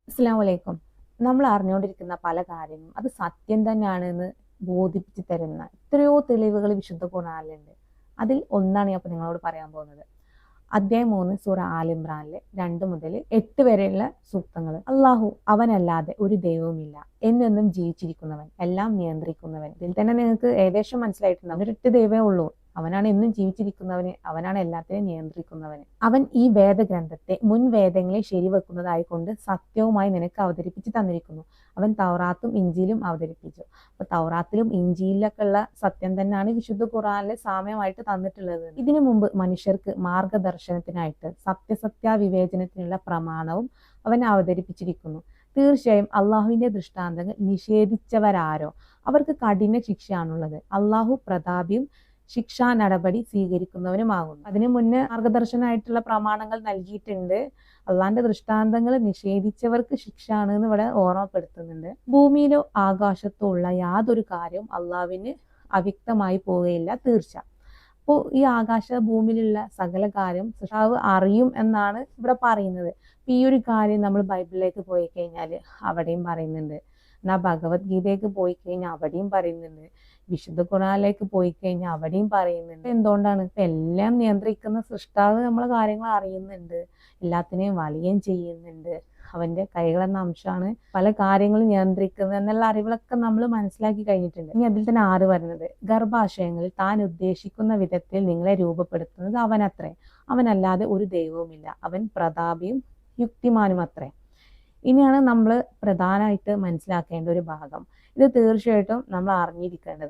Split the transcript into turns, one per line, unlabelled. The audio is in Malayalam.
അസ്സലാമു അലൈക്കും. നമ്മൾ അറിഞ്ഞുകൊണ്ടിരിക്കുന്ന പല കാര്യങ്ങളും അത് സത്യം തന്നെയാണെന്ന് ബോധിപ്പിച്ച് തരുന്ന എത്രയോ തെളിവുകൾ വിശുദ്ധ ഖുർആനിലുണ്ട്. അതിൽ ഒന്നാണ് ഞാൻ ഇപ്പൊ നിങ്ങളോട് പറയാൻ പോകുന്നത്. അധ്യായം 3 സൂറ ആൽ ഇമ്രാനിലെ 2 മുതൽ 8 വരെയുള്ള സൂക്തങ്ങൾ. അള്ളാഹു അവനല്ലാതെ ഒരു ദൈവവുമില്ല, എന്നെന്നും ജീവിച്ചിരിക്കുന്നവൻ, എല്ലാം നിയന്ത്രിക്കുന്നവൻ. ഇതിൽ തന്നെ നിങ്ങൾക്ക് ഏകദേശം മനസ്സിലായിട്ടുണ്ടാവും, ഒരൊറ്റ ദൈവമേ ഉള്ളൂ. അവനാണ് എന്നും ജീവിച്ചിരിക്കുന്നവന്, അവനാണ് എല്ലാത്തിനെയും നിയന്ത്രിക്കുന്നവന്. അവൻ ഈ വേദഗ്രന്ഥത്തെ മുൻ വേദങ്ങളെ ശരിവെക്കുന്നതായിക്കൊണ്ട് സത്യവുമായി നിനക്ക് അവതരിപ്പിച്ച് തന്നിരിക്കുന്നു. അവൻ തൗറാത്തും ഇഞ്ചിയിലും അവതരിപ്പിച്ചു. അപ്പൊ തൗറാത്തിലും ഇഞ്ചിയിലൊക്കെ ഉള്ള സത്യം തന്നെയാണ് വിശുദ്ധ ഖുർആനിലെ സാമ്യമായിട്ട് തന്നിട്ടുള്ളത്. ഇതിനു മുമ്പ് മനുഷ്യർക്ക് മാർഗദർശനത്തിനായിട്ട് സത്യസത്യ വിവേചനത്തിനുള്ള പ്രമാണവും അവൻ അവതരിപ്പിച്ചിരിക്കുന്നു. തീർച്ചയായും അള്ളാഹുവിന്റെ ദൃഷ്ടാന്തങ്ങൾ നിഷേധിച്ചവരാരോ അവർക്ക് കഠിന ശിക്ഷയാണുള്ളത്. അള്ളാഹു പ്രതാപിയും ശിക്ഷാ നടപടി സ്വീകരിക്കുന്നവനുമാകുന്നു. അതിനു മുന്നേ മാർഗദർശനമായിട്ടുള്ള പ്രമാണങ്ങൾ നൽകിയിട്ടുണ്ട്. അള്ളാന്റെ ദൃഷ്ടാന്തങ്ങൾ നിഷേധിച്ചവർക്ക് ശിക്ഷയാണ് എന്ന് ഇവിടെ ഓർമ്മപ്പെടുത്തുന്നുണ്ട്. ഭൂമിയിലോ ആകാശത്തോ ഉള്ള യാതൊരു കാര്യവും അള്ളാഹുവിന് അവ്യക്തമായി പോവുകയില്ല, തീർച്ച. അപ്പോൾ ഈ ആകാശ ഭൂമിയിലുള്ള സകല കാര്യം സൃഷ്ടാവ് അറിയും എന്നാണ് ഇവിടെ പറയുന്നത്. ഈ ഒരു കാര്യം നമ്മൾ ബൈബിളിലേക്ക് പോയി കഴിഞ്ഞാൽ അവിടെയും പറയുന്നുണ്ട്. എന്നാൽ ഭഗവത്ഗീതയ്ക്ക് പോയി കഴിഞ്ഞാൽ അവിടെയും പറയുന്നുണ്ട്. വിശുദ്ധ ഖുർആനിലേക്ക് പോയി കഴിഞ്ഞാൽ അവിടെയും പറയുന്നുണ്ട്. എന്തുകൊണ്ടാണ്? ഇപ്പൊ എല്ലാം നിയന്ത്രിക്കുന്ന സൃഷ്ടാവ് നമ്മളെ കാര്യങ്ങൾ അറിയുന്നുണ്ട്, എല്ലാത്തിനെയും വലയം ചെയ്യുന്നുണ്ട്. അവന്റെ കൈകളെന്ന അംശമാണ് പല കാര്യങ്ങളും നിയന്ത്രിക്കുന്നത് എന്നുള്ള അറിവുകളൊക്കെ നമ്മൾ മനസ്സിലാക്കി കഴിഞ്ഞിട്ടുണ്ട്. ഇനി അതിൽ തന്നെ 6 വരുന്നത്, ഗർഭാശയങ്ങളിൽ താൻ ഉദ്ദേശിക്കുന്ന വിധത്തിൽ നിങ്ങളെ രൂപപ്പെടുത്തുന്നത് അവനത്രേ, അവനല്ലാതെ ഒരു ദൈവവുമില്ല, അവൻ പ്രതാപിയും യുക്തിമാനും അത്രേ. ഇനിയാണ് നമ്മൾ പ്രധാനമായിട്ട് മനസ്സിലാക്കേണ്ട ഒരു ഭാഗം. ഇത് തീർച്ചയായിട്ടും നമ്മൾ അറിഞ്ഞിരിക്കേണ്ടത്.